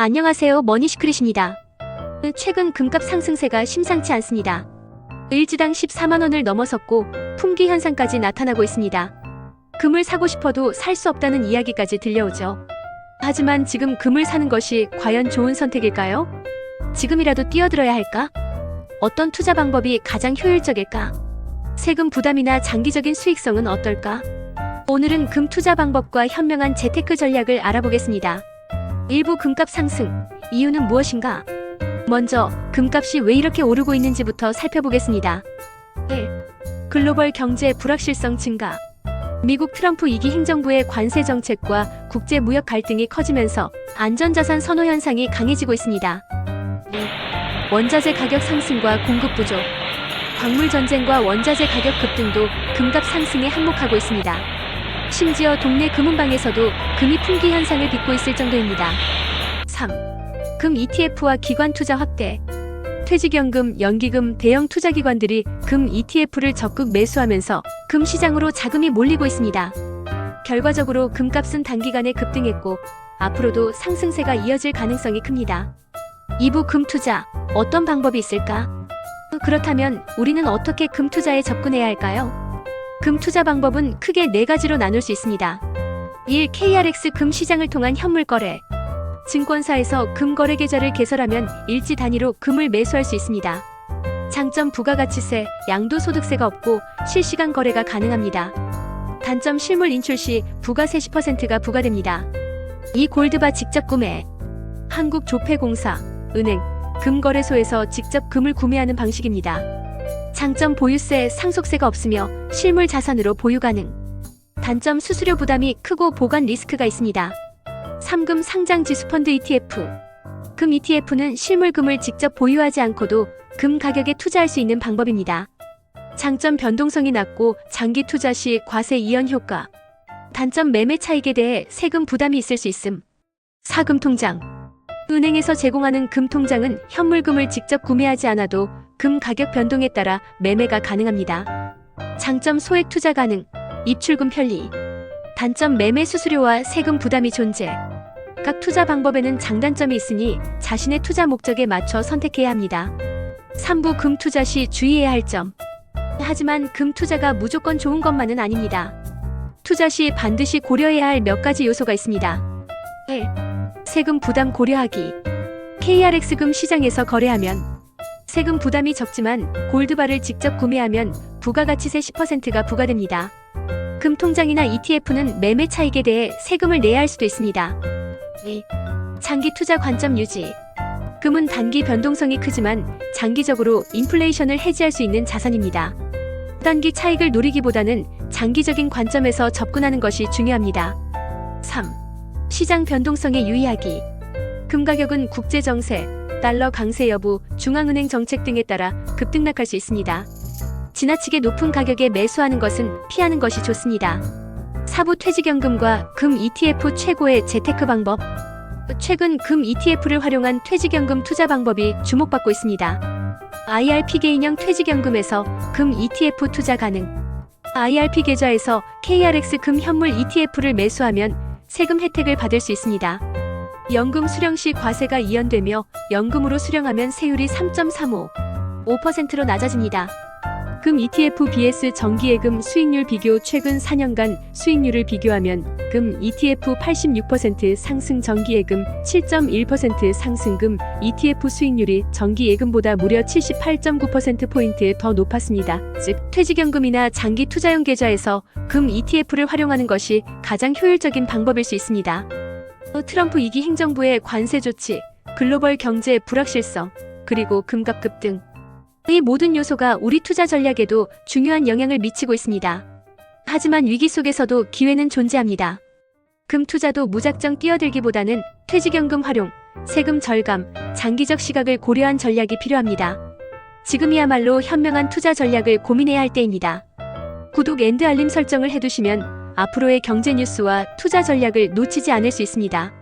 안녕하세요, 머니시크릿입니다. 최근 금값 상승세가 심상치 않습니다. 일주당 14만원을 넘어섰고 품귀 현상까지 나타나고 있습니다. 금을 사고 싶어도 살 수 없다는 이야기까지 들려오죠. 하지만 지금 금을 사는 것이 과연 좋은 선택일까요? 지금이라도 뛰어들어야 할까? 어떤 투자 방법이 가장 효율적일까? 세금 부담이나 장기적인 수익성은 어떨까? 오늘은 금 투자 방법과 현명한 재테크 전략을 알아보겠습니다. 일부 금값 상승, 이유는 무엇인가? 먼저 금값이 왜 이렇게 오르고 있는지부터 살펴보겠습니다. 1. 글로벌 경제 불확실성 증가. 미국 트럼프 2기 행정부의 관세 정책과 국제 무역 갈등이 커지면서 안전자산 선호 현상이 강해지고 있습니다. 2. 원자재 가격 상승과 공급 부족. 광물 전쟁과 원자재 가격 급등도 금값 상승에 한몫하고 있습니다. 심지어 동네 금은방에서도 금이 품귀 현상을 빚고 있을 정도입니다. 3. 금 ETF와 기관 투자 확대. 퇴직연금, 연기금, 대형 투자기관들이 금 ETF를 적극 매수하면서 금 시장으로 자금이 몰리고 있습니다. 결과적으로 금값은 단기간에 급등했고 앞으로도 상승세가 이어질 가능성이 큽니다. 2부 금 투자, 어떤 방법이 있을까? 그렇다면 우리는 어떻게 금 투자에 접근해야 할까요? 금 투자 방법은 크게 4가지로 나눌 수 있습니다. 1. KRX 금 시장을 통한 현물 거래. 증권사에서 금 거래 계좌를 개설하면 일지 단위로 금을 매수할 수 있습니다. 장점 부가가치세, 양도소득세가 없고 실시간 거래가 가능합니다. 단점 실물 인출 시 부가세 10%가 부과됩니다. 2. 골드바 직접 구매. 한국조폐공사, 은행, 금거래소에서 직접 금을 구매하는 방식입니다. 장점 보유세, 상속세가 없으며 실물 자산으로 보유 가능. 단점 수수료 부담이 크고 보관 리스크가 있습니다. 3. 금 상장 지수펀드 ETF. 금 ETF는 실물금을 직접 보유하지 않고도 금 가격에 투자할 수 있는 방법입니다. 장점 변동성이 낮고 장기 투자 시 과세 이연 효과. 단점 매매 차익에 대해 세금 부담이 있을 수 있음. 4. 금통장. 은행에서 제공하는 금통장은 현물금을 직접 구매하지 않아도 금 가격 변동에 따라 매매가 가능합니다. 장점 소액 투자 가능, 입출금 편리. 단점 매매 수수료와 세금 부담이 존재. 각 투자 방법에는 장단점이 있으니 자신의 투자 목적에 맞춰 선택해야 합니다. 3부 금 투자 시 주의해야 할 점. 하지만 금 투자가 무조건 좋은 것만은 아닙니다. 투자 시 반드시 고려해야 할 몇 가지 요소가 있습니다. 1. 세금 부담 고려하기. KRX 금 시장에서 거래하면 세금 부담이 적지만 골드바를 직접 구매하면 부가가치세 10%가 부과됩니다. 금통장이나 ETF는 매매 차익에 대해 세금을 내야 할 수도 있습니다. 2. 장기 투자 관점 유지. 금은 단기 변동성이 크지만 장기적으로 인플레이션을 해지할 수 있는 자산입니다. 단기 차익을 노리기보다는 장기적인 관점에서 접근하는 것이 중요합니다. 3. 시장 변동성에 유의하기. 금 가격은 국제 정세, 달러 강세 여부, 중앙은행 정책 등에 따라 급등락할 수 있습니다. 지나치게 높은 가격에 매수하는 것은 피하는 것이 좋습니다. 4부 퇴직연금과 금 ETF 최고의 재테크 방법. 최근 금 ETF를 활용한 퇴직연금 투자 방법이 주목받고 있습니다. IRP 개인형 퇴직연금에서 금 ETF 투자 가능. IRP 계좌에서 KRX 금 현물 ETF를 매수하면 세금 혜택을 받을 수 있습니다. 연금 수령 시 과세가 이연되며 연금으로 수령하면 세율이 3.35%로 낮아집니다. 금 ETF vs 정기예금 수익률 비교. 최근 4년간 수익률을 비교하면 금 ETF 86% 상승, 정기예금 7.1% 상승. 금 ETF 수익률이 정기예금보다 무려 78.9%포인트 더 높았습니다. 즉, 퇴직연금이나 장기 투자용 계좌에서 금 ETF를 활용하는 것이 가장 효율적인 방법일 수 있습니다. 트럼프 2기 행정부의 관세 조치, 글로벌 경제 불확실성, 그리고 금값 급등. 이 모든 요소가 우리 투자 전략에도 중요한 영향을 미치고 있습니다. 하지만 위기 속에서도 기회는 존재합니다. 금 투자도 무작정 뛰어들기보다는 퇴직연금 활용, 세금 절감, 장기적 시각을 고려한 전략이 필요합니다. 지금이야말로 현명한 투자 전략을 고민해야 할 때입니다. 구독 앤 알림 설정을 해두시면 앞으로의 경제 뉴스와 투자 전략을 놓치지 않을 수 있습니다.